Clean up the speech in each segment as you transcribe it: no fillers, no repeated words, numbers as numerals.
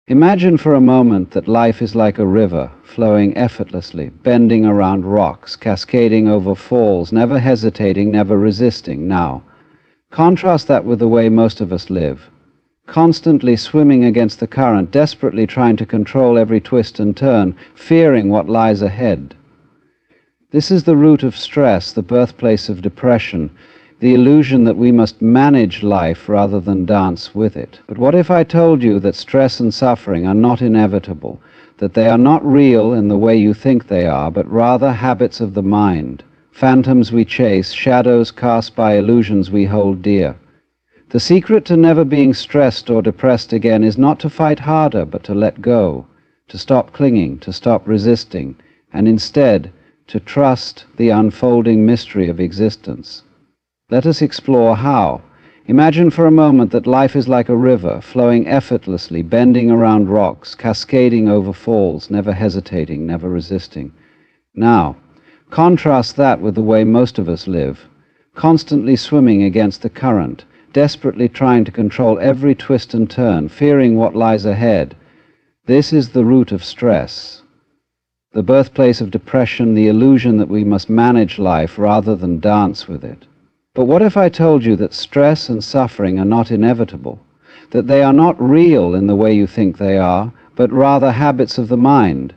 Imagine for a moment that life is like a river, flowing effortlessly, bending around rocks, cascading over falls, never hesitating, never resisting. Now, contrast that with the way most of us live, constantly swimming against the current, desperately trying to control every twist and turn, fearing what lies ahead. This is the root of stress, the birthplace of depression, the illusion that we must manage life rather than dance with it. But what if I told you that stress and suffering are not inevitable, that they are not real in the way you think they are, but rather habits of the mind, phantoms we chase, shadows cast by illusions we hold dear? The secret to never being stressed or depressed again is not to fight harder, but to let go, to stop clinging, to stop resisting, and instead to trust the unfolding mystery of existence. Let us explore how. Imagine for a moment that life is like a river, flowing effortlessly, bending around rocks, cascading over falls, never hesitating, never resisting. Now, contrast that with the way most of us live, constantly swimming against the current, desperately trying to control every twist and turn, fearing what lies ahead. This is the root of stress, the birthplace of depression, the illusion that we must manage life rather than dance with it. But what if I told you that stress and suffering are not inevitable, that they are not real in the way you think they are, but rather habits of the mind,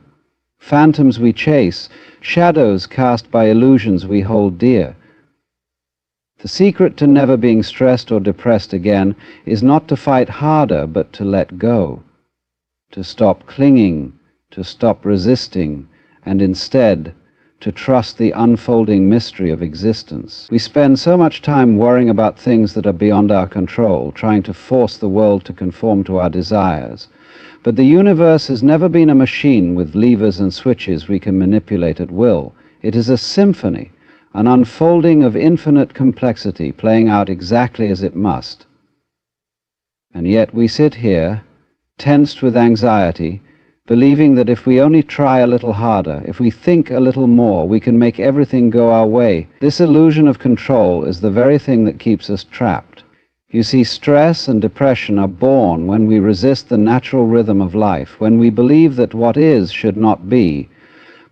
phantoms we chase, shadows cast by illusions we hold dear? The secret to never being stressed or depressed again is not to fight harder, but to let go, to stop clinging, to stop resisting, and instead to trust the unfolding mystery of existence. We spend so much time worrying about things that are beyond our control, trying to force the world to conform to our desires. But the universe has never been a machine with levers and switches we can manipulate at will. It is a symphony, an unfolding of infinite complexity, playing out exactly as it must. And yet we sit here, tensed with anxiety, believing that if we only try a little harder, if we think a little more, we can make everything go our way. This illusion of control is the very thing that keeps us trapped. You see, stress and depression are born when we resist the natural rhythm of life, when we believe that what is should not be.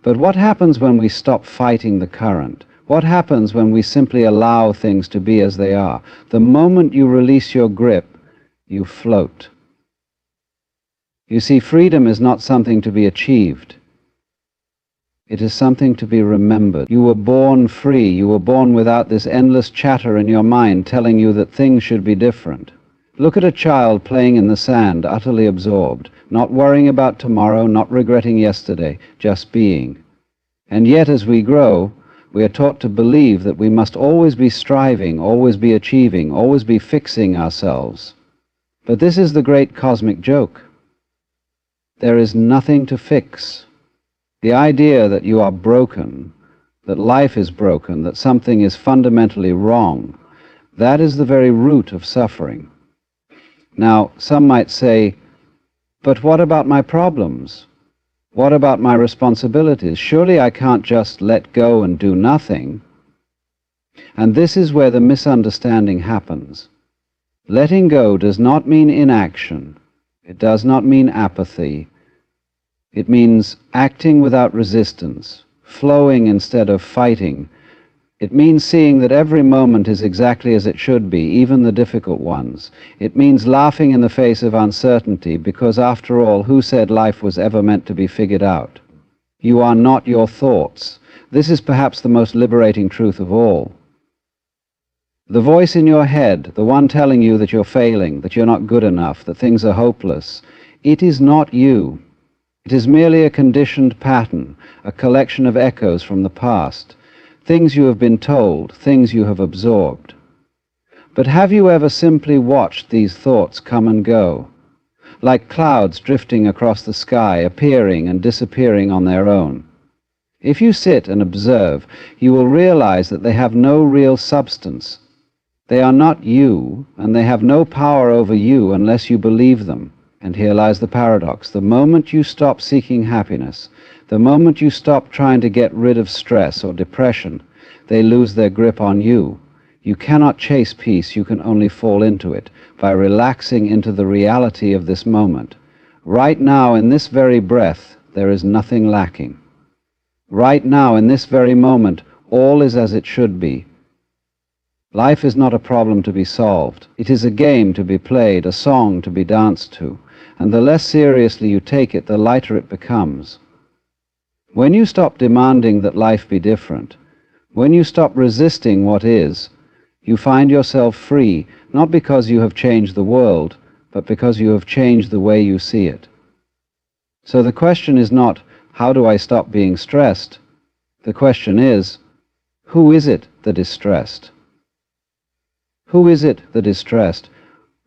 But what happens when we stop fighting the current? What happens when we simply allow things to be as they are? The moment you release your grip, you float. You see, freedom is not something to be achieved. It is something to be remembered. You were born free. You were born without this endless chatter in your mind telling you that things should be different. Look at a child playing in the sand, utterly absorbed, not worrying about tomorrow, not regretting yesterday, just being. And yet, as we grow, we are taught to believe that we must always be striving, always be achieving, always be fixing ourselves. But this is the great cosmic joke. There is nothing to fix. The idea that you are broken, that life is broken, that something is fundamentally wrong, that is the very root of suffering. Now, some might say, but what about my problems? What about my responsibilities? Surely I can't just let go and do nothing. And this is where the misunderstanding happens. Letting go does not mean inaction. It does not mean apathy. It means acting without resistance, flowing instead of fighting. It means seeing that every moment is exactly as it should be, even the difficult ones. It means laughing in the face of uncertainty, because after all, who said life was ever meant to be figured out? You are not your thoughts. This is perhaps the most liberating truth of all. The voice in your head, the one telling you that you're failing, that you're not good enough, that things are hopeless, it is not you. It is merely a conditioned pattern, a collection of echoes from the past, things you have been told, things you have absorbed. But have you ever simply watched these thoughts come and go, like clouds drifting across the sky, appearing and disappearing on their own? If you sit and observe, you will realize that they have no real substance. They are not you, and they have no power over you unless you believe them. And here lies the paradox. The moment you stop seeking happiness, the moment you stop trying to get rid of stress or depression, they lose their grip on you. You cannot chase peace, you can only fall into it by relaxing into the reality of this moment, Right now, in this very breath, there is nothing lacking. Right now, in this very moment, all is as it should be. Life is not a problem to be solved. It is a game to be played, a song to be danced to, and the less seriously you take it, the lighter it becomes. When you stop demanding that life be different, when you stop resisting what is, you find yourself free, not because you have changed the world, but because you have changed the way you see it. So the question is not, how do I stop being stressed? The question is, who is it that is stressed? Who is it that is stressed?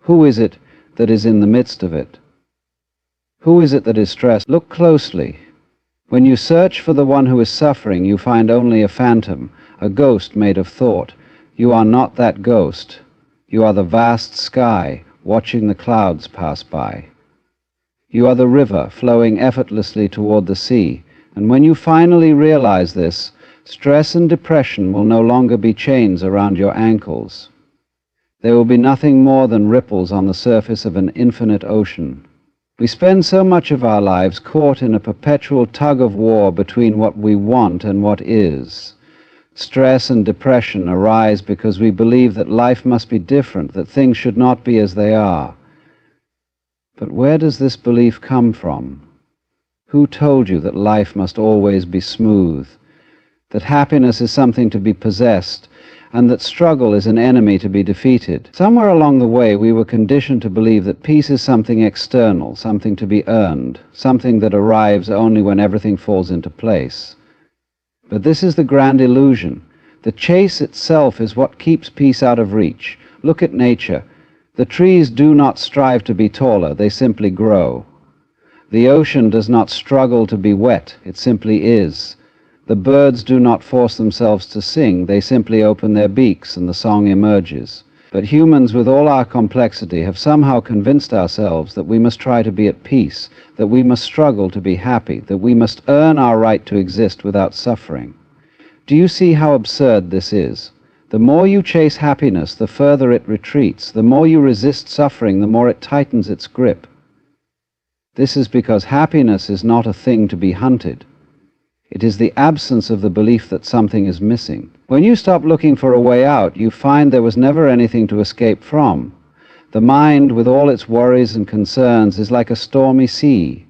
Who is it that is in the midst of it? Who is it that is stressed? Look closely. When you search for the one who is suffering, you find only a phantom, a ghost made of thought. You are not that ghost. You are the vast sky, watching the clouds pass by. You are the river flowing effortlessly toward the sea, and when you finally realize this, stress and depression will no longer be chains around your ankles. There will be nothing more than ripples on the surface of an infinite ocean. We spend so much of our lives caught in a perpetual tug-of-war between what we want and what is. Stress and depression arise because we believe that life must be different, that things should not be as they are. But where does this belief come from? Who told you that life must always be smooth, that happiness is something to be possessed, and that struggle is an enemy to be defeated? Somewhere along the way we were conditioned to believe that peace is something external, something to be earned, something that arrives only when everything falls into place. But this is the grand illusion. The chase itself is what keeps peace out of reach. Look at nature. The trees do not strive to be taller, they simply grow. The ocean does not struggle to be wet, it simply is. The birds do not force themselves to sing, they simply open their beaks and the song emerges. But humans, with all our complexity, have somehow convinced ourselves that we must try to be at peace, that we must struggle to be happy, that we must earn our right to exist without suffering. Do you see how absurd this is? The more you chase happiness, the further it retreats. The more you resist suffering, the more it tightens its grip. This is because happiness is not a thing to be hunted. It is the absence of the belief that something is missing. When you stop looking for a way out, you find there was never anything to escape from. The mind, with all its worries and concerns, is like a stormy sea.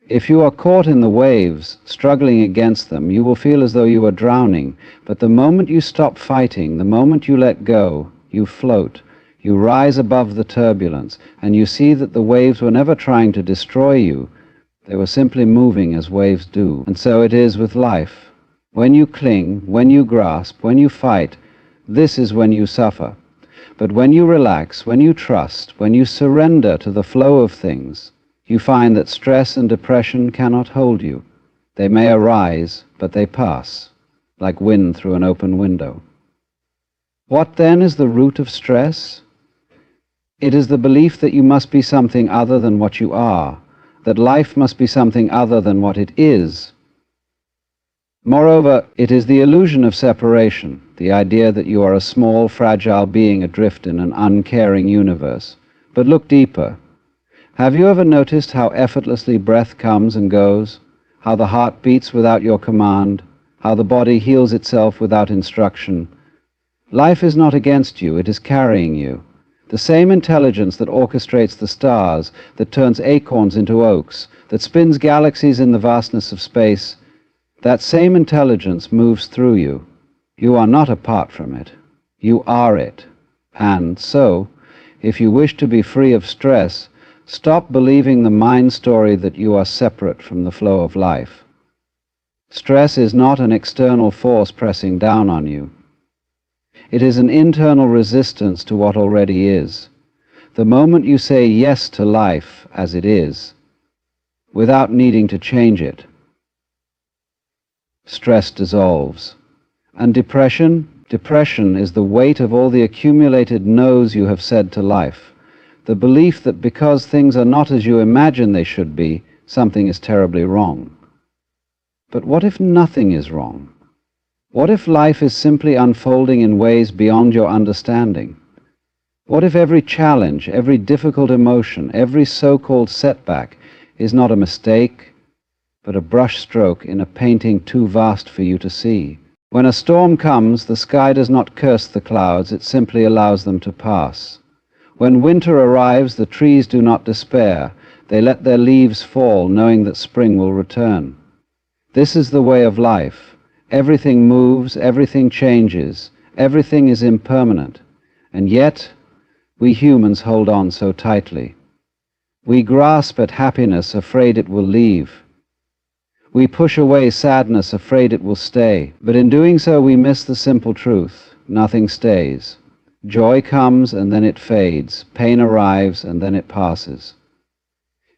If you are caught in the waves, struggling against them, you will feel as though you are drowning. But the moment you stop fighting, the moment you let go, you float. You rise above the turbulence, and you see that the waves were never trying to destroy you. They were simply moving as waves do. And so it is with life. When you cling, when you grasp, when you fight, this is when you suffer. But when you relax, when you trust, when you surrender to the flow of things, you find that stress and depression cannot hold you. They may arise, but they pass, like wind through an open window. What then is the root of stress? It is the belief that you must be something other than what you are, that life must be something other than what it is. Moreover, it is the illusion of separation, the idea that you are a small, fragile being adrift in an uncaring universe. But look deeper. Have you ever noticed how effortlessly breath comes and goes, how the heart beats without your command, how the body heals itself without instruction? Life is not against you, it is carrying you. The same intelligence that orchestrates the stars, that turns acorns into oaks, that spins galaxies in the vastness of space, that same intelligence moves through you. You are not apart from it. You are it. And so, if you wish to be free of stress, stop believing the mind story that you are separate from the flow of life. Stress is not an external force pressing down on you. It is an internal resistance to what already is. The moment you say yes to life as it is, without needing to change it, stress dissolves. And depression is the weight of all the accumulated no's you have said to life. The belief that because things are not as you imagine they should be, something is terribly wrong. But what if nothing is wrong? What if life is simply unfolding in ways beyond your understanding? What if every challenge, every difficult emotion, every so-called setback is not a mistake, but a brushstroke in a painting too vast for you to see. When a storm comes, the sky does not curse the clouds, it simply allows them to pass. When winter arrives, the trees do not despair, they let their leaves fall, knowing that spring will return. This is the way of life. Everything moves, everything changes, everything is impermanent, and yet we humans hold on so tightly. We grasp at happiness, afraid it will leave. We push away sadness, afraid it will stay. But in doing so, we miss the simple truth. Nothing stays. Joy comes and then it fades. Pain arrives and then it passes.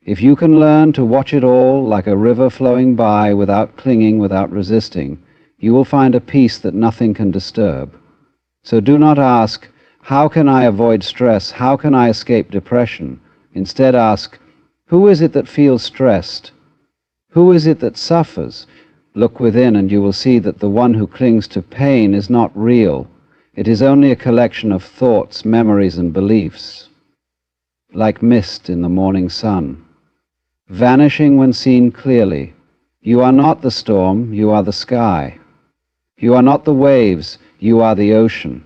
If you can learn to watch it all like a river flowing by without clinging, without resisting, you will find a peace that nothing can disturb. So do not ask, how can I avoid stress? How can I escape depression? Instead ask, who is it that feels stressed? Who is it that suffers? Look within and you will see that the one who clings to pain is not real. It is only a collection of thoughts, memories, and beliefs, like mist in the morning sun, vanishing when seen clearly. You are not the storm, you are the sky. You are not the waves, you are the ocean.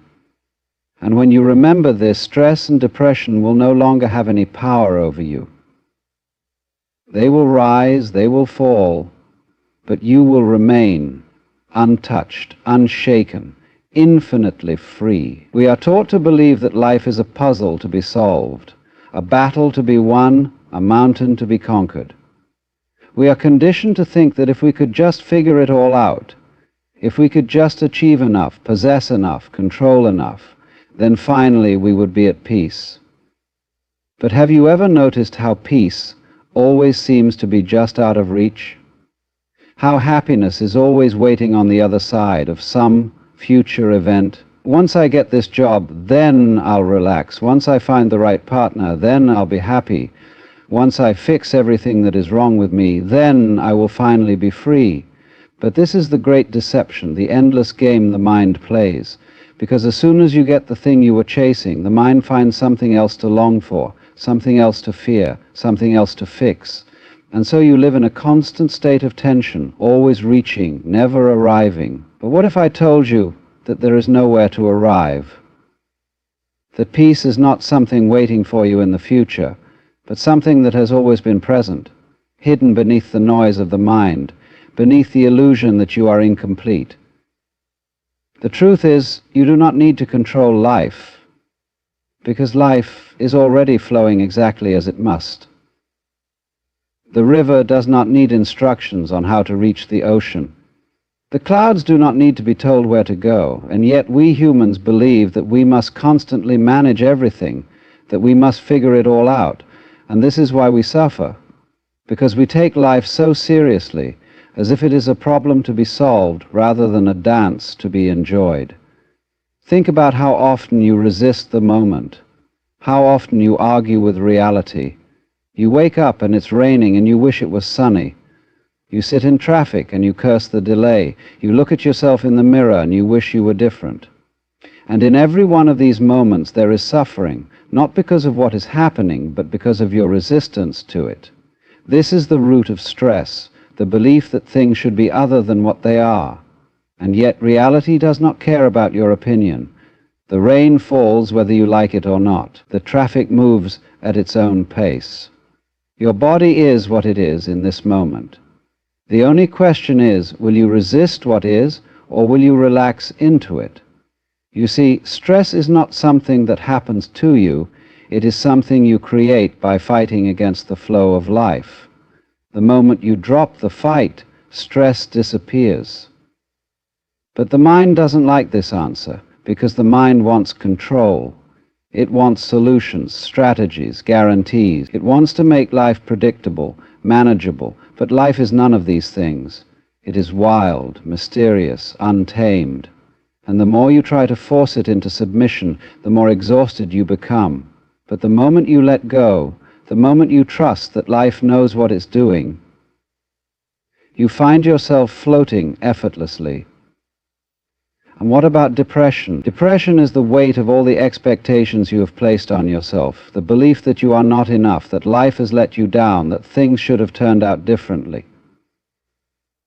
And when you remember this, stress and depression will no longer have any power over you. They will rise, they will fall, but you will remain untouched, unshaken, infinitely free. We are taught to believe that life is a puzzle to be solved, a battle to be won, a mountain to be conquered. We are conditioned to think that if we could just figure it all out, if we could just achieve enough, possess enough, control enough, then finally we would be at peace. But have you ever noticed how peace always seems to be just out of reach? How happiness is always waiting on the other side of some future event? Once I get this job, then I'll relax. Once I find the right partner, then I'll be happy. Once I fix everything that is wrong with me, then I will finally be free. But this is the great deception, the endless game the mind plays. Because as soon as you get the thing you were chasing, the mind finds something else to long for, something else to fear, something else to fix. And so you live in a constant state of tension, always reaching, never arriving. But what if I told you that there is nowhere to arrive? That peace is not something waiting for you in the future, but something that has always been present, hidden beneath the noise of the mind, beneath the illusion that you are incomplete. The truth is, you do not need to control life, because life is already flowing exactly as it must. The river does not need instructions on how to reach the ocean. The clouds do not need to be told where to go, and yet we humans believe that we must constantly manage everything, that we must figure it all out, and this is why we suffer, because we take life so seriously, as if it is a problem to be solved rather than a dance to be enjoyed. Think about how often you resist the moment, how often you argue with reality. You wake up and it's raining and you wish it was sunny. You sit in traffic and you curse the delay. You look at yourself in the mirror and you wish you were different. And in every one of these moments there is suffering, not because of what is happening, but because of your resistance to it. This is the root of stress, the belief that things should be other than what they are. And yet reality does not care about your opinion. The rain falls whether you like it or not. The traffic moves at its own pace. Your body is what it is in this moment. The only question is, will you resist what is, or will you relax into it? You see, stress is not something that happens to you, it is something you create by fighting against the flow of life. The moment you drop the fight, stress disappears. But the mind doesn't like this answer, because the mind wants control. It wants solutions, strategies, guarantees. It wants to make life predictable, manageable, but life is none of these things. It is wild, mysterious, untamed. And the more you try to force it into submission, the more exhausted you become. But the moment you let go, the moment you trust that life knows what it's doing, you find yourself floating effortlessly. And what about depression? Depression is the weight of all the expectations you have placed on yourself, the belief that you are not enough, that life has let you down, that things should have turned out differently.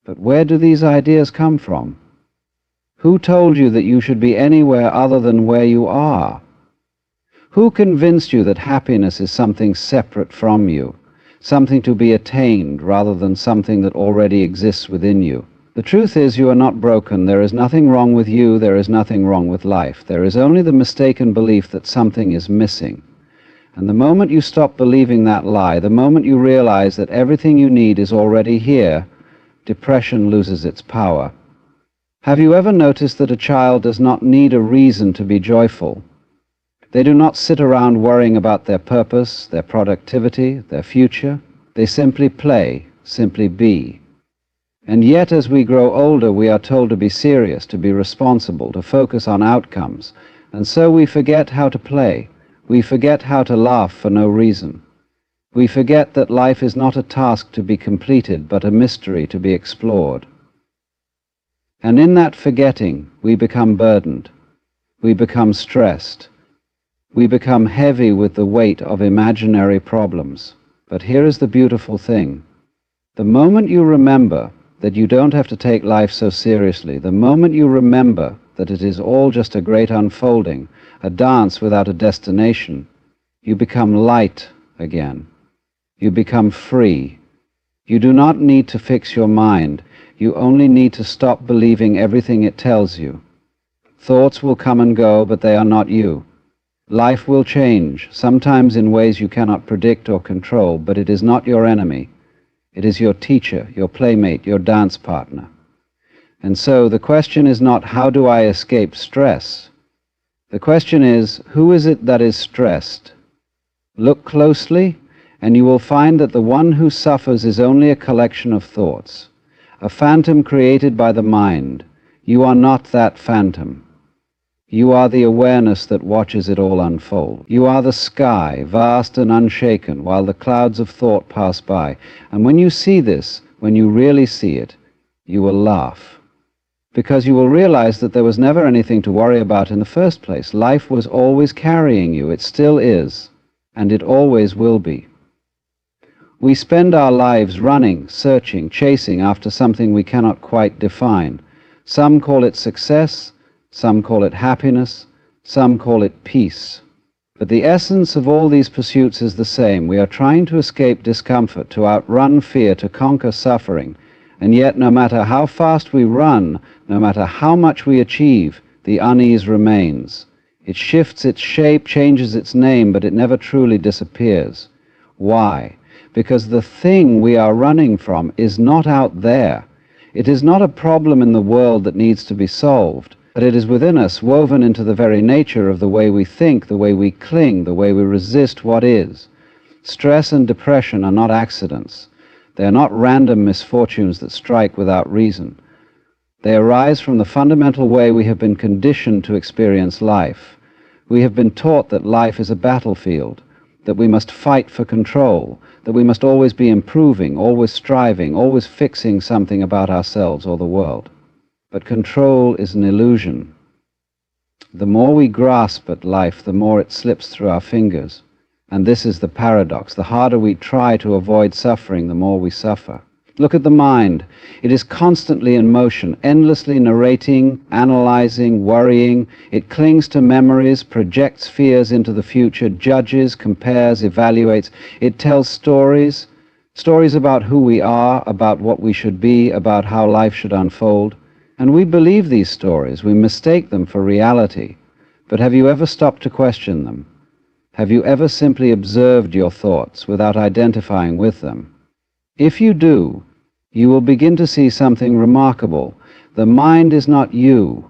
But where do these ideas come from? Who told you that you should be anywhere other than where you are? Who convinced you that happiness is something separate from you, something to be attained rather than something that already exists within you? The truth is, you are not broken. There is nothing wrong with you. There is nothing wrong with life. There is only the mistaken belief that something is missing. And the moment you stop believing that lie, the moment you realize that everything you need is already here, depression loses its power. Have you ever noticed that a child does not need a reason to be joyful? They do not sit around worrying about their purpose, their productivity, their future. They simply play, simply be. And yet, as we grow older, we are told to be serious, to be responsible, to focus on outcomes. And so we forget how to play. We forget how to laugh for no reason. We forget that life is not a task to be completed, but a mystery to be explored. And in that forgetting, we become burdened. We become stressed. We become heavy with the weight of imaginary problems. But here is the beautiful thing. The moment you remember that you don't have to take life so seriously, the moment you remember that it is all just a great unfolding, a dance without a destination, you become light again. You become free. You do not need to fix your mind. You only need to stop believing everything it tells you. Thoughts will come and go, but they are not you. Life will change, sometimes in ways you cannot predict or control, but it is not your enemy. It is your teacher, your playmate, your dance partner. And so the question is not, how do I escape stress? The question is, who is it that is stressed? Look closely, and you will find that the one who suffers is only a collection of thoughts, a phantom created by the mind. You are not that phantom. You are the awareness that watches it all unfold. You are the sky, vast and unshaken, while the clouds of thought pass by. And when you see this, when you really see it, you will laugh. Because you will realize that there was never anything to worry about in the first place. Life was always carrying you. It still is, and it always will be. We spend our lives running, searching, chasing after something we cannot quite define. Some call it success. Some call it happiness, some call it peace. But the essence of all these pursuits is the same. We are trying to escape discomfort, to outrun fear, to conquer suffering. And yet, no matter how fast we run, no matter how much we achieve, the unease remains. It shifts its shape, changes its name, but it never truly disappears. Why? Because the thing we are running from is not out there. It is not a problem in the world that needs to be solved. But it is within us, woven into the very nature of the way we think, the way we cling, the way we resist what is. Stress and depression are not accidents. They are not random misfortunes that strike without reason. They arise from the fundamental way we have been conditioned to experience life. We have been taught that life is a battlefield, that we must fight for control, that we must always be improving, always striving, always fixing something about ourselves or the world. But control is an illusion. The more we grasp at life, the more it slips through our fingers. And this is the paradox. The harder we try to avoid suffering, the more we suffer. Look at the mind. It is constantly in motion, endlessly narrating, analyzing, worrying. It clings to memories, projects fears into the future, judges, compares, evaluates. It tells stories about who we are, about what we should be, about how life should unfold. And we believe these stories, we mistake them for reality. But have you ever stopped to question them? Have you ever simply observed your thoughts without identifying with them? If you do, you will begin to see something remarkable. The mind is not you.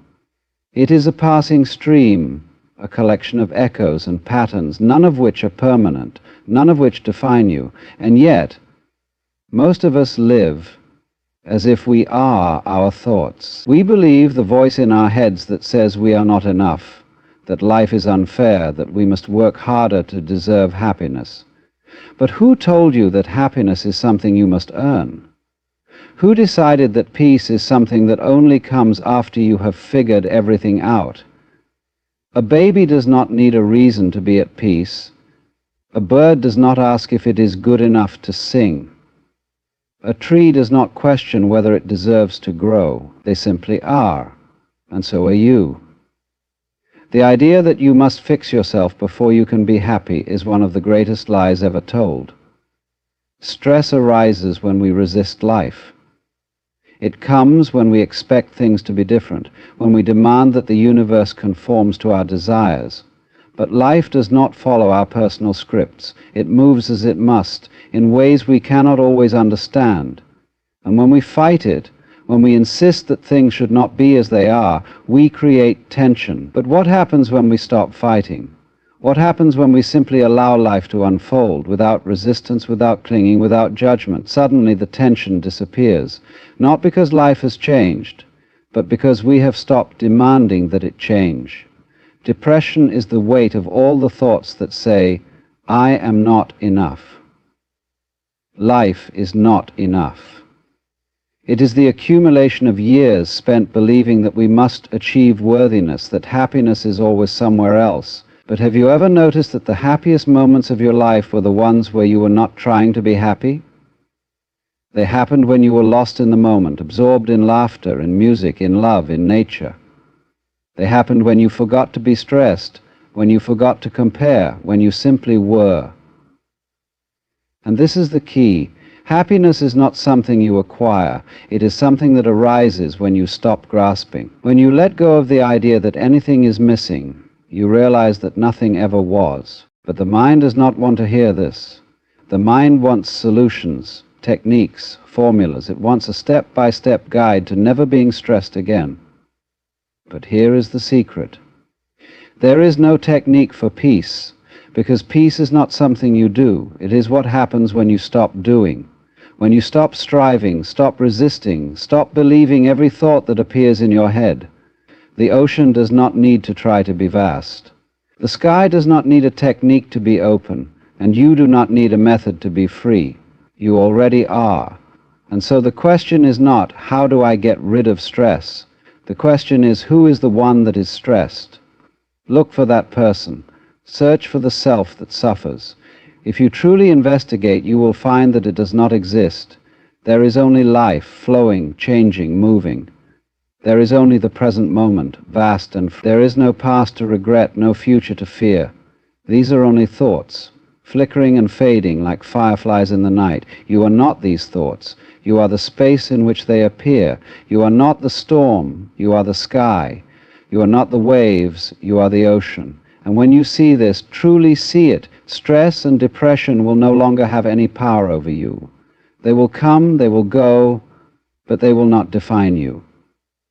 It is a passing stream, a collection of echoes and patterns, none of which are permanent, none of which define you. And yet, most of us live as if we are our thoughts. We believe the voice in our heads that says we are not enough, that life is unfair, that we must work harder to deserve happiness. But who told you that happiness is something you must earn? Who decided that peace is something that only comes after you have figured everything out? A baby does not need a reason to be at peace. A bird does not ask if it is good enough to sing. A tree does not question whether it deserves to grow. They simply are, and so are you. The idea that you must fix yourself before you can be happy is one of the greatest lies ever told. Stress arises when we resist life. It comes when we expect things to be different, when we demand that the universe conforms to our desires. But life does not follow our personal scripts. It moves as it must, in ways we cannot always understand. And when we fight it, when we insist that things should not be as they are, we create tension. But what happens when we stop fighting? What happens when we simply allow life to unfold, without resistance, without clinging, without judgment? Suddenly the tension disappears, not because life has changed, but because we have stopped demanding that it change. Depression is the weight of all the thoughts that say, I am not enough. Life is not enough. It is the accumulation of years spent believing that we must achieve worthiness, that happiness is always somewhere else. But have you ever noticed that the happiest moments of your life were the ones where you were not trying to be happy? They happened when you were lost in the moment, absorbed in laughter, in music, in love, in nature. They happened when you forgot to be stressed, when you forgot to compare, when you simply were. And this is the key. Happiness is not something you acquire. It is something that arises when you stop grasping. When you let go of the idea that anything is missing, you realize that nothing ever was. But the mind does not want to hear this. The mind wants solutions, techniques, formulas. It wants a step-by-step guide to never being stressed again. But here is the secret. There is no technique for peace, because peace is not something you do. It is what happens when you stop doing. When you stop striving, stop resisting, stop believing every thought that appears in your head. The ocean does not need to try to be vast. The sky does not need a technique to be open, and you do not need a method to be free. You already are. And so the question is not, how do I get rid of stress? The question is, who is the one that is stressed? Look for that person. Search for the self that suffers. If you truly investigate, you will find that it does not exist. There is only life, flowing, changing, moving. There is only the present moment, vast and there is no past to regret, no future to fear. These are only thoughts, flickering and fading like fireflies in the night. You are not these thoughts. You are the space in which they appear. You are not the storm. You are the sky. You are not the waves. You are the ocean. And when you see this, truly see it, stress and depression will no longer have any power over you. They will come, they will go, but they will not define you.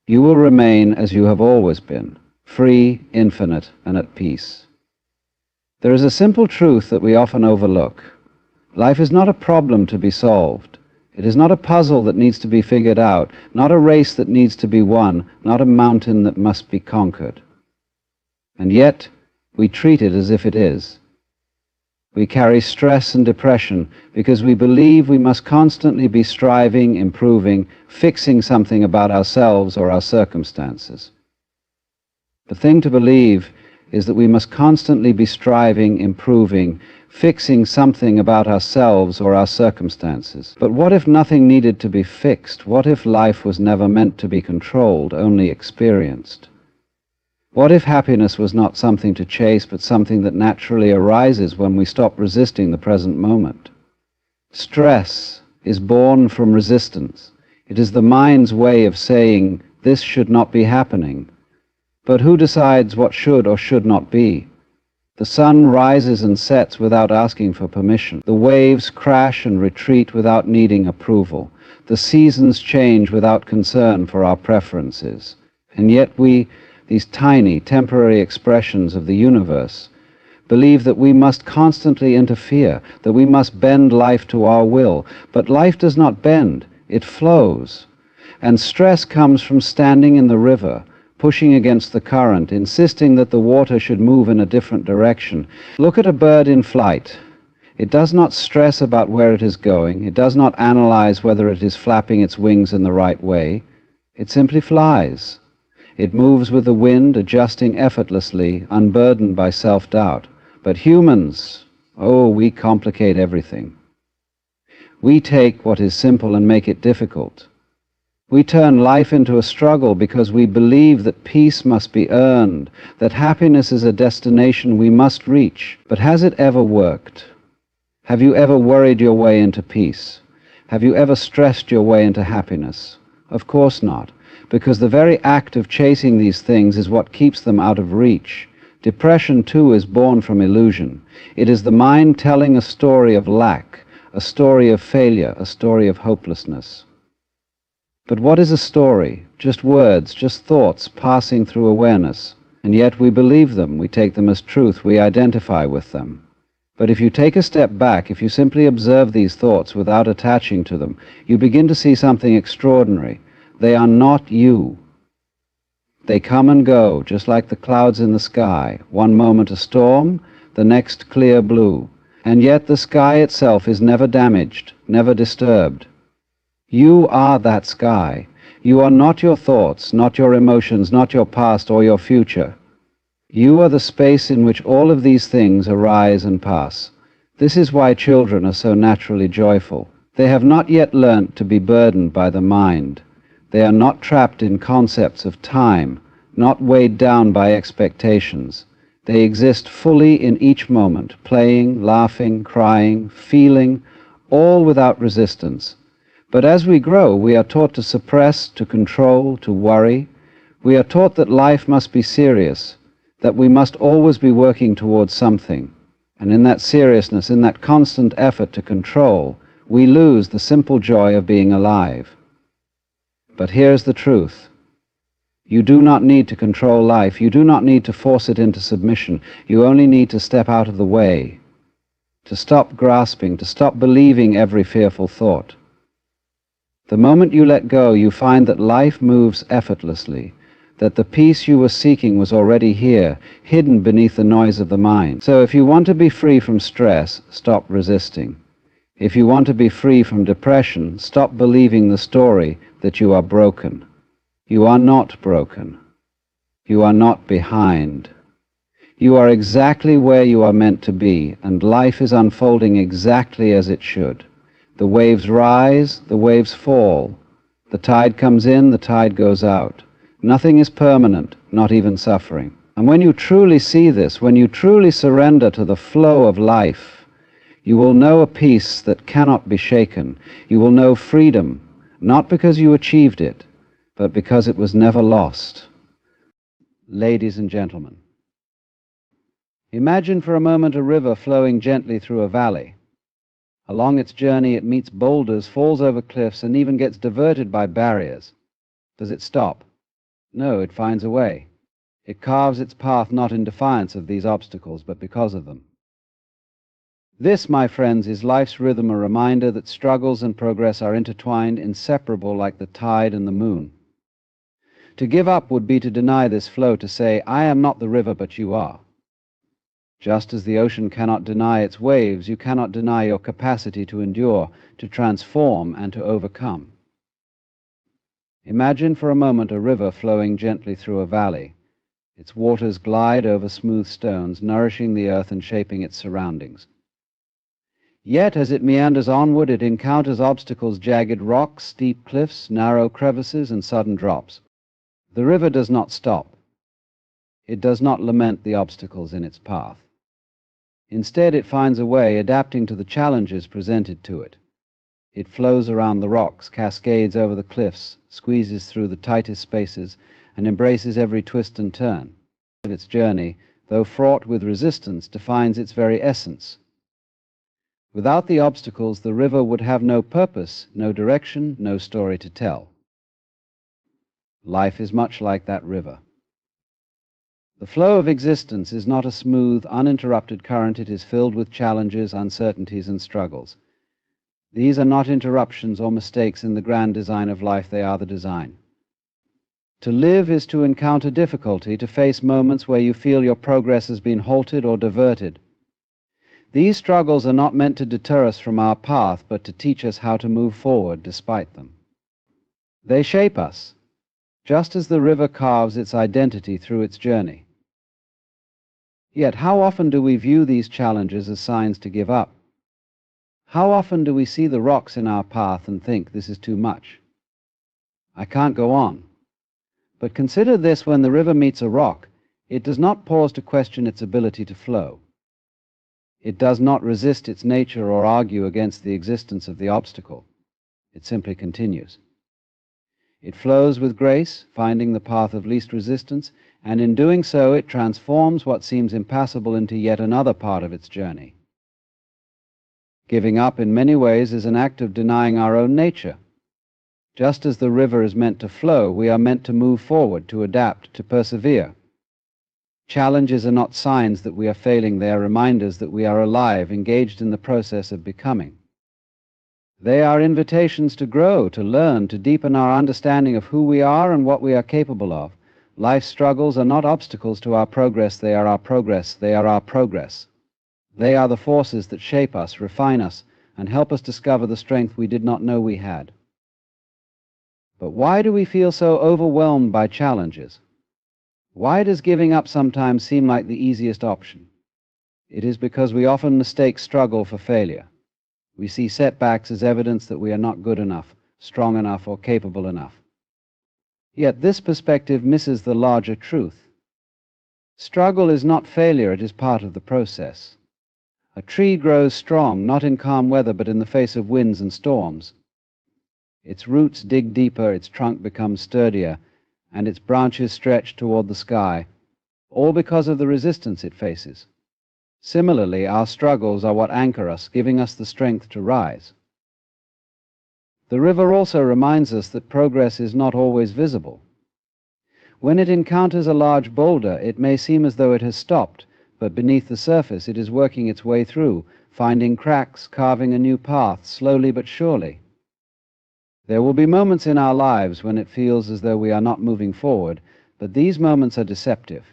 You will remain as you have always been, free, infinite, and at peace. There is a simple truth that we often overlook. Life is not a problem to be solved. It is not a puzzle that needs to be figured out, not a race that needs to be won, not a mountain that must be conquered. And yet, we treat it as if it is. We carry stress and depression because we believe we must constantly be striving, improving, fixing something about ourselves or our circumstances. The thing to believe is that we must constantly be striving, improving, fixing something about ourselves or our circumstances. But what if nothing needed to be fixed? What if life was never meant to be controlled, only experienced? What if happiness was not something to chase, but something that naturally arises when we stop resisting the present moment? Stress is born from resistance. It is the mind's way of saying, this should not be happening. But who decides what should or should not be? The sun rises and sets without asking for permission. The waves crash and retreat without needing approval. The seasons change without concern for our preferences. And yet we, these tiny, temporary expressions of the universe, believe that we must constantly interfere, that we must bend life to our will. But life does not bend, it flows. And stress comes from standing in the river, pushing against the current, insisting that the water should move in a different direction. Look at a bird in flight. It does not stress about where it is going. It does not analyze whether it is flapping its wings in the right way. It simply flies. It moves with the wind, adjusting effortlessly, unburdened by self-doubt. But humans, oh, we complicate everything. We take what is simple and make it difficult. We turn life into a struggle because we believe that peace must be earned, that happiness is a destination we must reach. But has it ever worked? Have you ever worried your way into peace? Have you ever stressed your way into happiness? Of course not, because the very act of chasing these things is what keeps them out of reach. Depression, too, is born from illusion. It is the mind telling a story of lack, a story of failure, a story of hopelessness. But what is a story? Just words, just thoughts passing through awareness. And yet we believe them, we take them as truth, we identify with them. But if you take a step back, if you simply observe these thoughts without attaching to them, you begin to see something extraordinary. They are not you. They come and go, just like the clouds in the sky. One moment a storm, the next clear blue. And yet the sky itself is never damaged, never disturbed. You are that sky. You are not your thoughts, not your emotions, not your past or your future. You are the space in which all of these things arise and pass. This is why children are so naturally joyful. They have not yet learnt to be burdened by the mind. They are not trapped in concepts of time, not weighed down by expectations. They exist fully in each moment, playing, laughing, crying, feeling, all without resistance. But as we grow, we are taught to suppress, to control, to worry. We are taught that life must be serious, that we must always be working towards something. And in that seriousness, in that constant effort to control, we lose the simple joy of being alive. But here's the truth. You do not need to control life. You do not need to force it into submission. You only need to step out of the way, to stop grasping, to stop believing every fearful thought. The moment you let go, you find that life moves effortlessly, that the peace you were seeking was already here, hidden beneath the noise of the mind. So if you want to be free from stress, stop resisting. If you want to be free from depression, stop believing the story that you are broken. You are not broken. You are not behind. You are exactly where you are meant to be, and life is unfolding exactly as it should. The waves rise, the waves fall. The tide comes in, the tide goes out. Nothing is permanent, not even suffering. And when you truly see this, when you truly surrender to the flow of life, you will know a peace that cannot be shaken. You will know freedom, not because you achieved it, but because it was never lost. Ladies and gentlemen, imagine for a moment a river flowing gently through a valley. Along its journey, it meets boulders, falls over cliffs, and even gets diverted by barriers. Does it stop? No, it finds a way. It carves its path not in defiance of these obstacles, but because of them. This, my friends, is life's rhythm, a reminder that struggles and progress are intertwined, inseparable like the tide and the moon. To give up would be to deny this flow, to say, I am not the river, but you are. Just as the ocean cannot deny its waves, you cannot deny your capacity to endure, to transform, and to overcome. Imagine for a moment a river flowing gently through a valley. Its waters glide over smooth stones, nourishing the earth and shaping its surroundings. Yet, as it meanders onward, it encounters obstacles, jagged rocks, steep cliffs, narrow crevices, and sudden drops. The river does not stop. It does not lament the obstacles in its path. Instead, it finds a way, adapting to the challenges presented to it. It flows around the rocks, cascades over the cliffs, squeezes through the tightest spaces, and embraces every twist and turn. Its journey, though fraught with resistance, defines its very essence. Without the obstacles, the river would have no purpose, no direction, no story to tell. Life is much like that river. The flow of existence is not a smooth, uninterrupted current. It is filled with challenges, uncertainties, and struggles. These are not interruptions or mistakes in the grand design of life. They are the design. To live is to encounter difficulty, to face moments where you feel your progress has been halted or diverted. These struggles are not meant to deter us from our path, but to teach us how to move forward despite them. They shape us, just as the river carves its identity through its journey. Yet how often do we view these challenges as signs to give up? How often do we see the rocks in our path and think, this is too much? I can't go on. But consider this: when the river meets a rock, it does not pause to question its ability to flow. It does not resist its nature or argue against the existence of the obstacle. It simply continues. It flows with grace, finding the path of least resistance, and in doing so it transforms what seems impassable into yet another part of its journey. Giving up in many ways is an act of denying our own nature. Just as the river is meant to flow, we are meant to move forward, to adapt, to persevere. Challenges are not signs that we are failing, they are reminders that we are alive, engaged in the process of becoming. They are invitations to grow, to learn, to deepen our understanding of who we are and what we are capable of. Life's struggles are not obstacles to our progress, they are our progress, they are our progress. They are the forces that shape us, refine us, and help us discover the strength we did not know we had. But why do we feel so overwhelmed by challenges? Why does giving up sometimes seem like the easiest option? It is because we often mistake struggle for failure. We see setbacks as evidence that we are not good enough, strong enough, or capable enough. Yet this perspective misses the larger truth. Struggle is not failure, it is part of the process. A tree grows strong, not in calm weather, but in the face of winds and storms. Its roots dig deeper, its trunk becomes sturdier, and its branches stretch toward the sky, all because of the resistance it faces. Similarly, our struggles are what anchor us, giving us the strength to rise. The river also reminds us that progress is not always visible. When it encounters a large boulder, it may seem as though it has stopped, but beneath the surface it is working its way through, finding cracks, carving a new path, slowly but surely. There will be moments in our lives when it feels as though we are not moving forward, but these moments are deceptive.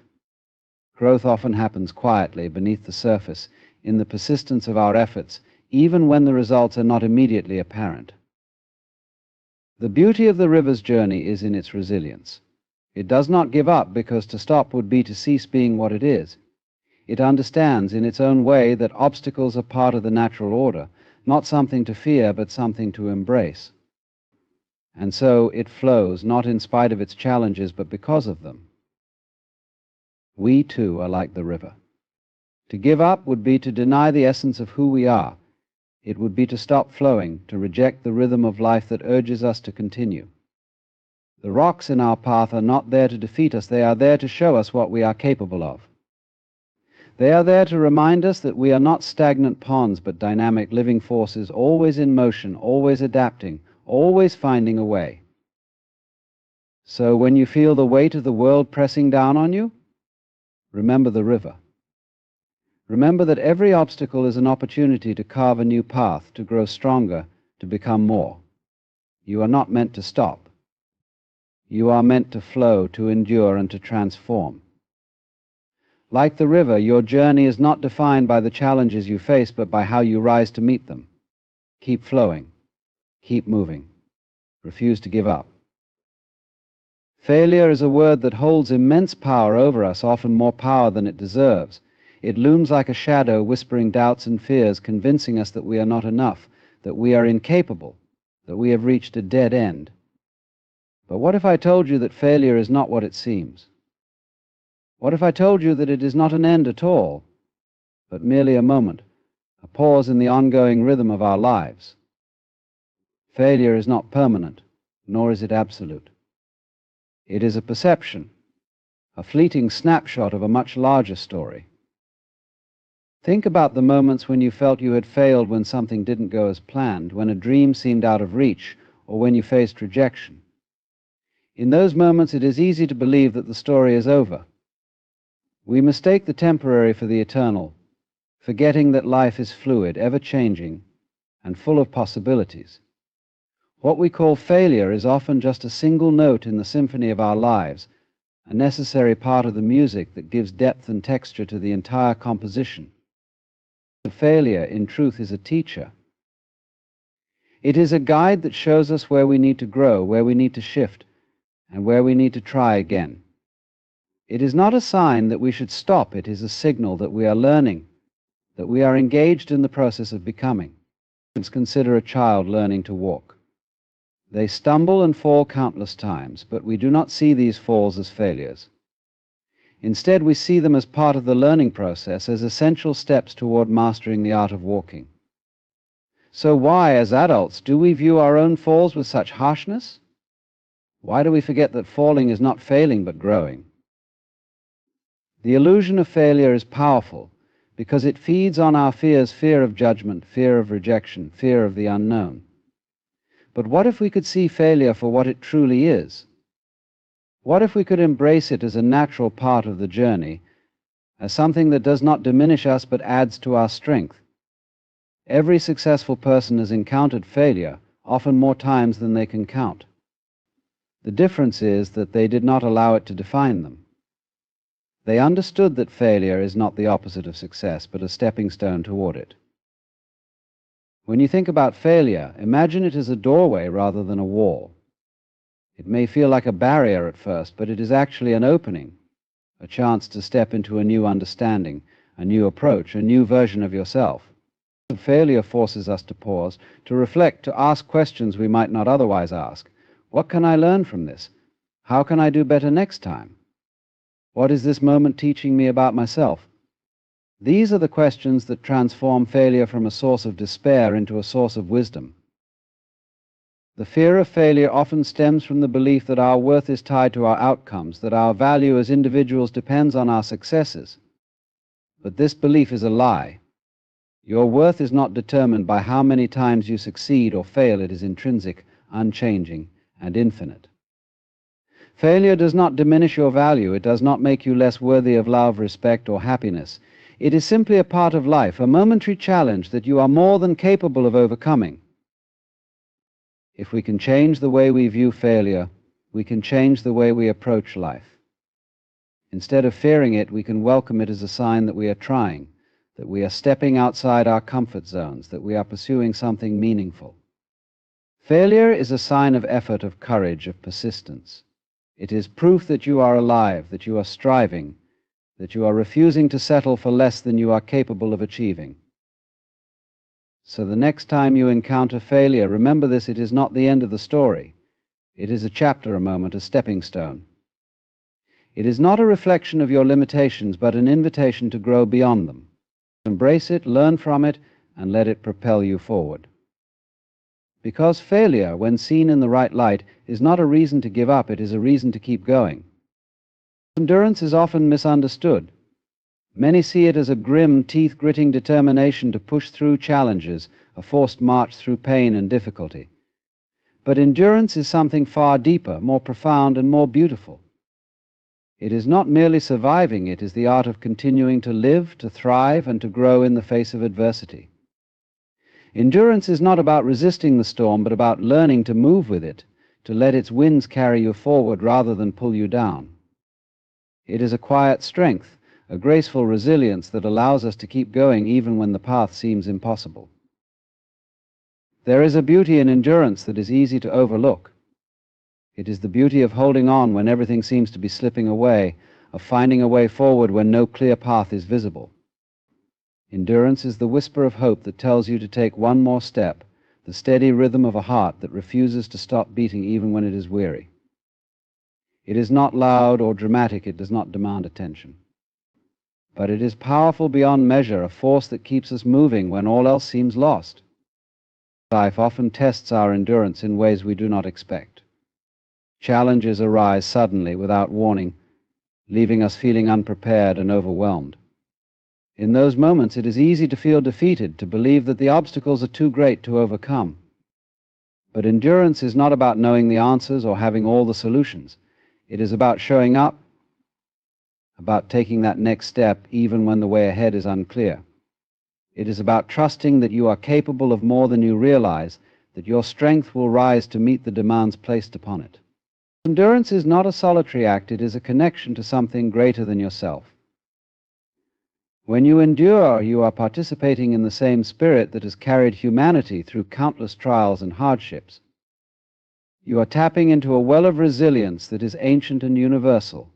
Growth often happens quietly, beneath the surface, in the persistence of our efforts, even when the results are not immediately apparent. The beauty of the river's journey is in its resilience. It does not give up, because to stop would be to cease being what it is. It understands in its own way that obstacles are part of the natural order, not something to fear, but something to embrace. And so it flows, not in spite of its challenges, but because of them. We too are like the river. To give up would be to deny the essence of who we are. It would be to stop flowing, to reject the rhythm of life that urges us to continue. The rocks in our path are not there to defeat us, they are there to show us what we are capable of. They are there to remind us that we are not stagnant ponds, but dynamic living forces, always in motion, always adapting, always finding a way. So when you feel the weight of the world pressing down on you, remember the river. Remember that every obstacle is an opportunity to carve a new path, to grow stronger, to become more. You are not meant to stop. You are meant to flow, to endure, and to transform. Like the river, your journey is not defined by the challenges you face, but by how you rise to meet them. Keep flowing. Keep moving. Refuse to give up. Failure is a word that holds immense power over us, often more power than it deserves. It looms like a shadow, whispering doubts and fears, convincing us that we are not enough, that we are incapable, that we have reached a dead end. But what if I told you that failure is not what it seems? What if I told you that it is not an end at all, but merely a moment, a pause in the ongoing rhythm of our lives? Failure is not permanent, nor is it absolute. It is a perception, a fleeting snapshot of a much larger story. Think about the moments when you felt you had failed, when something didn't go as planned, when a dream seemed out of reach, or when you faced rejection. In those moments, it is easy to believe that the story is over. We mistake the temporary for the eternal, forgetting that life is fluid, ever-changing, and full of possibilities. What we call failure is often just a single note in the symphony of our lives, a necessary part of the music that gives depth and texture to the entire composition. Failure, in truth, is a teacher. It is a guide that shows us where we need to grow, where we need to shift, and where we need to try again. It is not a sign that we should stop. It is a signal that we are learning, that we are engaged in the process of becoming. Let's consider a child learning to walk. They stumble and fall countless times, but we do not see these falls as failures. Instead, we see them as part of the learning process, as essential steps toward mastering the art of walking. So why, as adults, do we view our own falls with such harshness? Why do we forget that falling is not failing but growing? The illusion of failure is powerful because it feeds on our fears, fear of judgment, fear of rejection, fear of the unknown. But what if we could see failure for what it truly is? What if we could embrace it as a natural part of the journey, as something that does not diminish us but adds to our strength? Every successful person has encountered failure, often more times than they can count. The difference is that they did not allow it to define them. They understood that failure is not the opposite of success, but a stepping stone toward it. When you think about failure, imagine it as a doorway rather than a wall. It may feel like a barrier at first, but it is actually an opening, a chance to step into a new understanding, a new approach, a new version of yourself. Failure forces us to pause, to reflect, to ask questions we might not otherwise ask. What can I learn from this? How can I do better next time? What is this moment teaching me about myself? These are the questions that transform failure from a source of despair into a source of wisdom. The fear of failure often stems from the belief that our worth is tied to our outcomes, that our value as individuals depends on our successes. But this belief is a lie. Your worth is not determined by how many times you succeed or fail. It is intrinsic, unchanging, and infinite. Failure does not diminish your value. It does not make you less worthy of love, respect, or happiness. It is simply a part of life, a momentary challenge that you are more than capable of overcoming. If we can change the way we view failure, we can change the way we approach life. Instead of fearing it, we can welcome it as a sign that we are trying, that we are stepping outside our comfort zones, that we are pursuing something meaningful. Failure is a sign of effort, of courage, of persistence. It is proof that you are alive, that you are striving, that you are refusing to settle for less than you are capable of achieving. So the next time you encounter failure, remember this: it is not the end of the story. It is a chapter, a moment, a stepping stone. It is not a reflection of your limitations, but an invitation to grow beyond them. Embrace it, learn from it, and let it propel you forward. Because failure, when seen in the right light, is not a reason to give up, it is a reason to keep going. Endurance is often misunderstood. Many see it as a grim, teeth-gritting determination to push through challenges, a forced march through pain and difficulty. But endurance is something far deeper, more profound, and more beautiful. It is not merely surviving, it is the art of continuing to live, to thrive, and to grow in the face of adversity. Endurance is not about resisting the storm, but about learning to move with it, to let its winds carry you forward rather than pull you down. It is a quiet strength, a graceful resilience that allows us to keep going even when the path seems impossible. There is a beauty in endurance that is easy to overlook. It is the beauty of holding on when everything seems to be slipping away, of finding a way forward when no clear path is visible. Endurance is the whisper of hope that tells you to take one more step, the steady rhythm of a heart that refuses to stop beating even when it is weary. It is not loud or dramatic, it does not demand attention. But it is powerful beyond measure, a force that keeps us moving when all else seems lost. Life often tests our endurance in ways we do not expect. Challenges arise suddenly, without warning, leaving us feeling unprepared and overwhelmed. In those moments, it is easy to feel defeated, to believe that the obstacles are too great to overcome. But endurance is not about knowing the answers or having all the solutions. It is about showing up, about taking that next step even when the way ahead is unclear. It is about trusting that you are capable of more than you realize, that your strength will rise to meet the demands placed upon it. Endurance is not a solitary act, it is a connection to something greater than yourself. When you endure, you are participating in the same spirit that has carried humanity through countless trials and hardships. You are tapping into a well of resilience that is ancient and universal,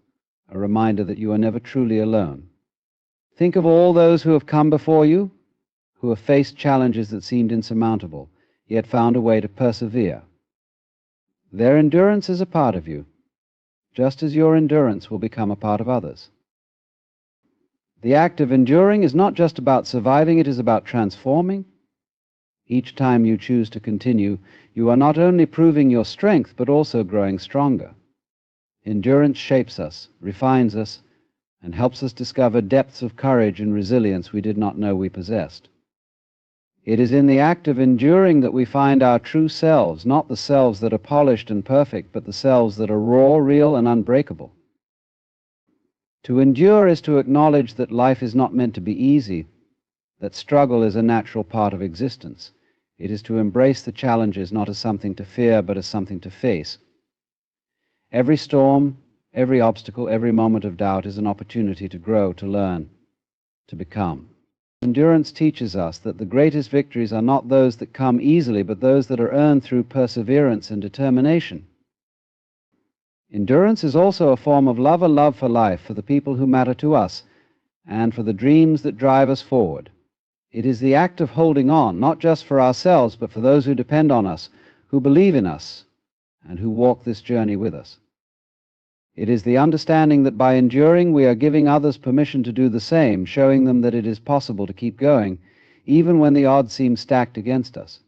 a reminder that you are never truly alone. Think of all those who have come before you, who have faced challenges that seemed insurmountable, yet found a way to persevere. Their endurance is a part of you, just as your endurance will become a part of others. The act of enduring is not just about surviving, it is about transforming. Each time you choose to continue, you are not only proving your strength, but also growing stronger. Endurance shapes us, refines us, and helps us discover depths of courage and resilience we did not know we possessed. It is in the act of enduring that we find our true selves, not the selves that are polished and perfect, but the selves that are raw, real, and unbreakable. To endure is to acknowledge that life is not meant to be easy, that struggle is a natural part of existence. It is to embrace the challenges not as something to fear, but as something to face. Every storm, every obstacle, every moment of doubt is an opportunity to grow, to learn, to become. Endurance teaches us that the greatest victories are not those that come easily, but those that are earned through perseverance and determination. Endurance is also a form of love, a love for life, for the people who matter to us, and for the dreams that drive us forward. It is the act of holding on, not just for ourselves, but for those who depend on us, who believe in us, and who walk this journey with us. It is the understanding that by enduring, we are giving others permission to do the same, showing them that it is possible to keep going, even when the odds seem stacked against us.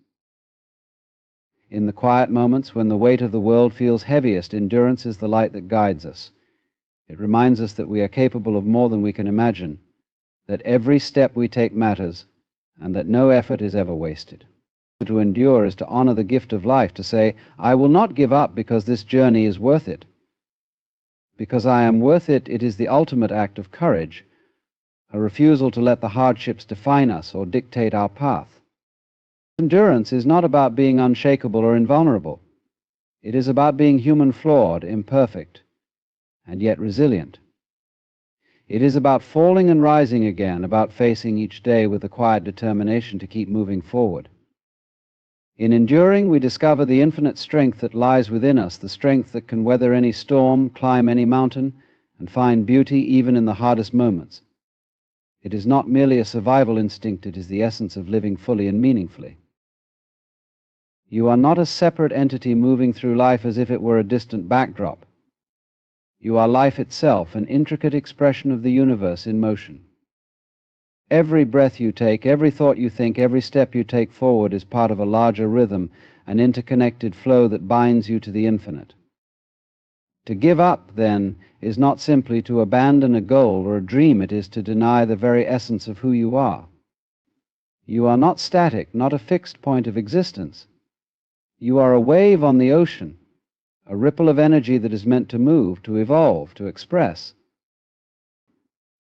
In the quiet moments when the weight of the world feels heaviest, endurance is the light that guides us. It reminds us that we are capable of more than we can imagine, that every step we take matters, and that no effort is ever wasted. To endure is to honor the gift of life, to say, I will not give up because this journey is worth it. Because I am worth it, it is the ultimate act of courage, a refusal to let the hardships define us or dictate our path. Endurance is not about being unshakable or invulnerable. It is about being human, flawed, imperfect, and yet resilient. It is about falling and rising again, about facing each day with a quiet determination to keep moving forward. In enduring, we discover the infinite strength that lies within us, the strength that can weather any storm, climb any mountain, and find beauty even in the hardest moments. It is not merely a survival instinct, it is the essence of living fully and meaningfully. You are not a separate entity moving through life as if it were a distant backdrop. You are life itself, an intricate expression of the universe in motion. Every breath you take, every thought you think, every step you take forward is part of a larger rhythm, an interconnected flow that binds you to the infinite. To give up, then, is not simply to abandon a goal or a dream, it is to deny the very essence of who you are. You are not static, not a fixed point of existence. You are a wave on the ocean, a ripple of energy that is meant to move, to evolve, to express.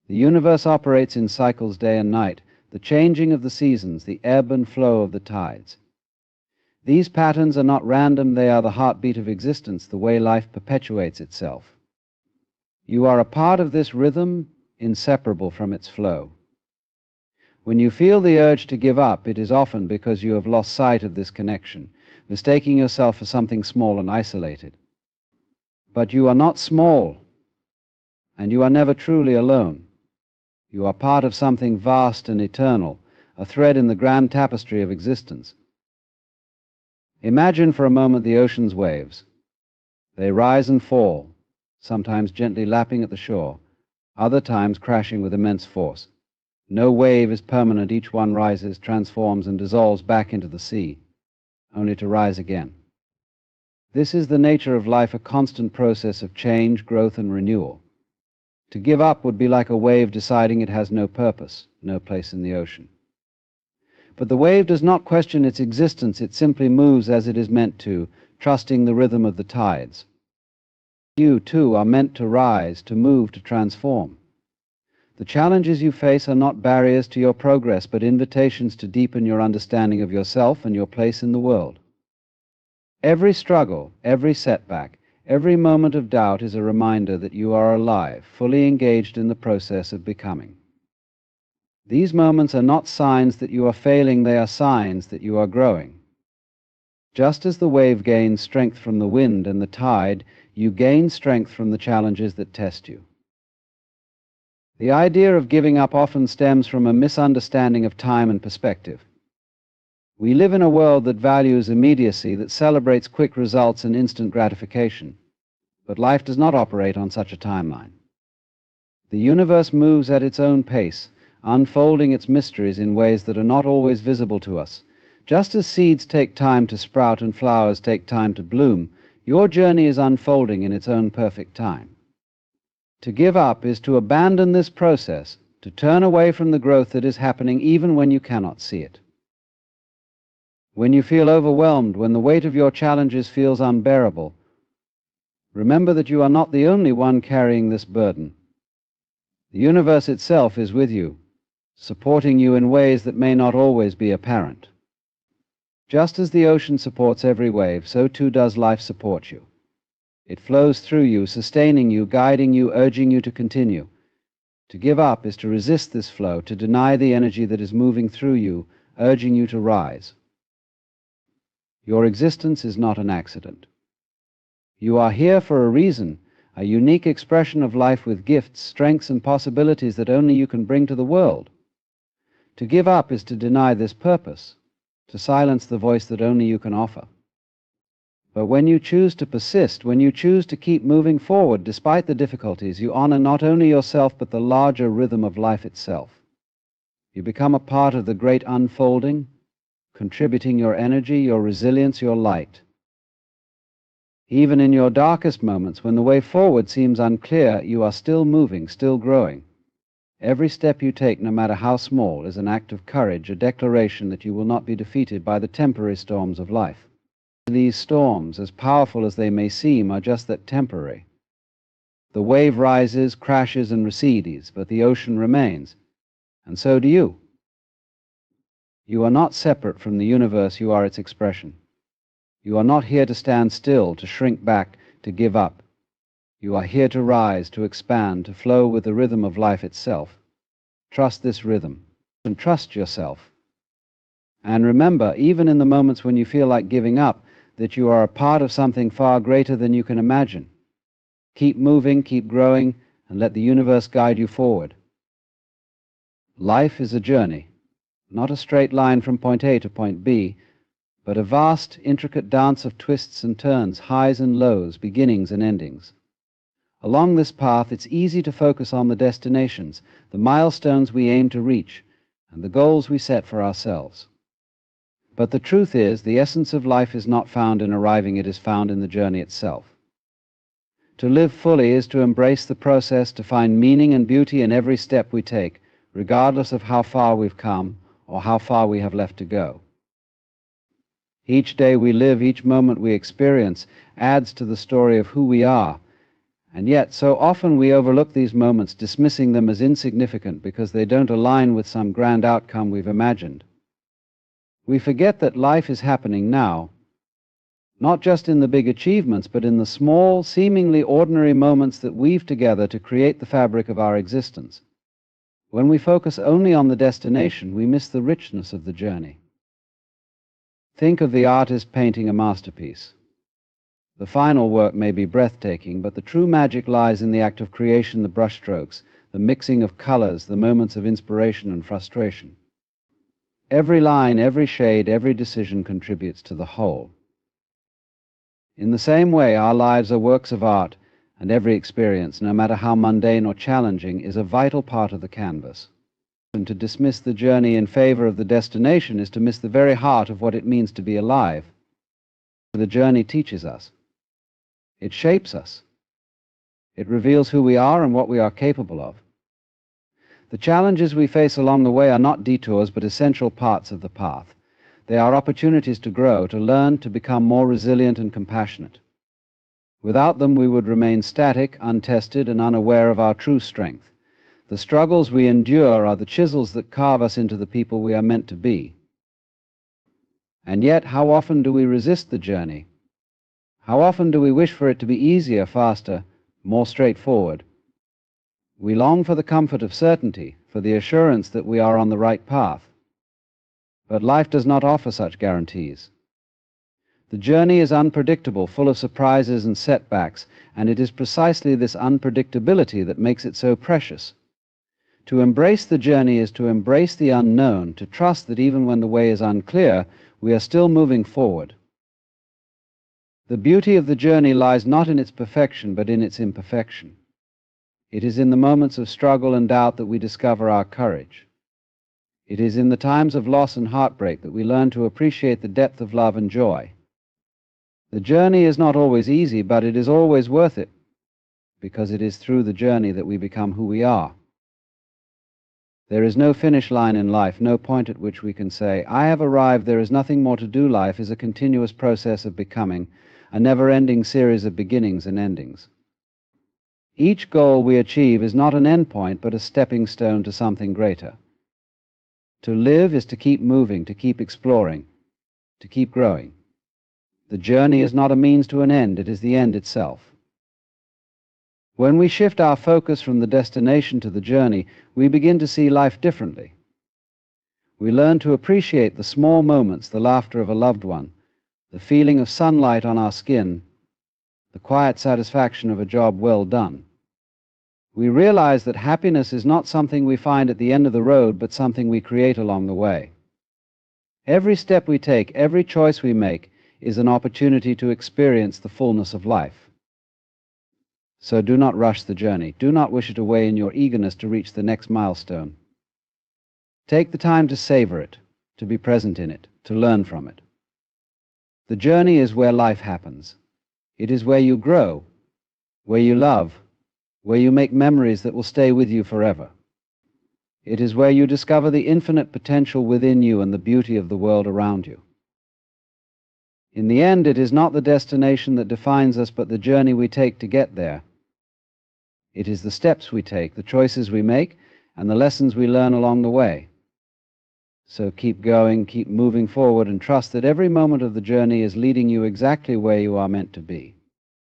The universe operates in cycles day and night, the changing of the seasons, the ebb and flow of the tides. These patterns are not random, they are the heartbeat of existence, the way life perpetuates itself. You are a part of this rhythm, inseparable from its flow. When you feel the urge to give up, it is often because you have lost sight of this connection, mistaking yourself for something small and isolated. But you are not small, and you are never truly alone. You are part of something vast and eternal, a thread in the grand tapestry of existence. Imagine for a moment the ocean's waves. They rise and fall, sometimes gently lapping at the shore, other times crashing with immense force. No wave is permanent, each one rises, transforms, and dissolves back into the sea, only to rise again. This is the nature of life, a constant process of change, growth, and renewal. To give up would be like a wave deciding it has no purpose, no place in the ocean. But the wave does not question its existence, it simply moves as it is meant to, trusting the rhythm of the tides. You, too, are meant to rise, to move, to transform. The challenges you face are not barriers to your progress, but invitations to deepen your understanding of yourself and your place in the world. Every struggle, every setback, every moment of doubt is a reminder that you are alive, fully engaged in the process of becoming. These moments are not signs that you are failing, they are signs that you are growing. Just as the wave gains strength from the wind and the tide, you gain strength from the challenges that test you. The idea of giving up often stems from a misunderstanding of time and perspective. We live in a world that values immediacy, that celebrates quick results and instant gratification. But life does not operate on such a timeline. The universe moves at its own pace, unfolding its mysteries in ways that are not always visible to us. Just as seeds take time to sprout and flowers take time to bloom, your journey is unfolding in its own perfect time. To give up is to abandon this process, to turn away from the growth that is happening even when you cannot see it. When you feel overwhelmed, when the weight of your challenges feels unbearable, remember that you are not the only one carrying this burden. The universe itself is with you, supporting you in ways that may not always be apparent. Just as the ocean supports every wave, so too does life support you. It flows through you, sustaining you, guiding you, urging you to continue. To give up is to resist this flow, to deny the energy that is moving through you, urging you to rise. Your existence is not an accident. You are here for a reason, a unique expression of life with gifts, strengths, and possibilities that only you can bring to the world. To give up is to deny this purpose, to silence the voice that only you can offer. But when you choose to persist, when you choose to keep moving forward despite the difficulties, you honor not only yourself but the larger rhythm of life itself. You become a part of the great unfolding, contributing your energy, your resilience, your light. Even in your darkest moments, when the way forward seems unclear, you are still moving, still growing. Every step you take, no matter how small, is an act of courage, a declaration that you will not be defeated by the temporary storms of life. These storms, as powerful as they may seem, are just that, temporary. The wave rises, crashes, and recedes, but the ocean remains, and so do you. You are not separate from the universe, you are its expression. You are not here to stand still, to shrink back, to give up. You are here to rise, to expand, to flow with the rhythm of life itself. Trust this rhythm, and trust yourself. And remember, even in the moments when you feel like giving up, that you are a part of something far greater than you can imagine. Keep moving, keep growing, and let the universe guide you forward. Life is a journey, not a straight line from point A to point B, but a vast, intricate dance of twists and turns, highs and lows, beginnings and endings. Along this path, it's easy to focus on the destinations, the milestones we aim to reach, and the goals we set for ourselves. But the truth is, the essence of life is not found in arriving, it is found in the journey itself. To live fully is to embrace the process, to find meaning and beauty in every step we take, regardless of how far we've come or how far we have left to go. Each day we live, each moment we experience, adds to the story of who we are, and yet so often we overlook these moments, dismissing them as insignificant because they don't align with some grand outcome we've imagined. We forget that life is happening now, not just in the big achievements, but in the small, seemingly ordinary moments that weave together to create the fabric of our existence. When we focus only on the destination, we miss the richness of the journey. Think of the artist painting a masterpiece. The final work may be breathtaking, but the true magic lies in the act of creation, the brushstrokes, the mixing of colors, the moments of inspiration and frustration. Every line, every shade, every decision contributes to the whole. In the same way, our lives are works of art, and every experience, no matter how mundane or challenging, is a vital part of the canvas. And to dismiss the journey in favor of the destination is to miss the very heart of what it means to be alive. The journey teaches us. It shapes us. It reveals who we are and what we are capable of. The challenges we face along the way are not detours, but essential parts of the path. They are opportunities to grow, to learn, to become more resilient and compassionate. Without them, we would remain static, untested, and unaware of our true strength. The struggles we endure are the chisels that carve us into the people we are meant to be. And yet, how often do we resist the journey? How often do we wish for it to be easier, faster, more straightforward? We long for the comfort of certainty, for the assurance that we are on the right path. But life does not offer such guarantees. The journey is unpredictable, full of surprises and setbacks, and it is precisely this unpredictability that makes it so precious. To embrace the journey is to embrace the unknown, to trust that even when the way is unclear, we are still moving forward. The beauty of the journey lies not in its perfection, but in its imperfection. It is in the moments of struggle and doubt that we discover our courage. It is in the times of loss and heartbreak that we learn to appreciate the depth of love and joy. The journey is not always easy, but it is always worth it, because it is through the journey that we become who we are. There is no finish line in life, no point at which we can say, "I have arrived, there is nothing more to do." Life is a continuous process of becoming, a never-ending series of beginnings and endings. Each goal we achieve is not an end point, but a stepping stone to something greater. To live is to keep moving, to keep exploring, to keep growing. The journey is not a means to an end, it is the end itself. When we shift our focus from the destination to the journey, we begin to see life differently. We learn to appreciate the small moments, the laughter of a loved one, the feeling of sunlight on our skin, the quiet satisfaction of a job well done. We realize that happiness is not something we find at the end of the road, but something we create along the way. Every step we take, every choice we make, is an opportunity to experience the fullness of life. So do not rush the journey. Do not wish it away in your eagerness to reach the next milestone. Take the time to savor it, to be present in it, to learn from it. The journey is where life happens. It is where you grow, where you love, where you make memories that will stay with you forever. It is where you discover the infinite potential within you and the beauty of the world around you. In the end, it is not the destination that defines us, but the journey we take to get there. It is the steps we take, the choices we make, and the lessons we learn along the way. So keep going, keep moving forward, and trust that every moment of the journey is leading you exactly where you are meant to be.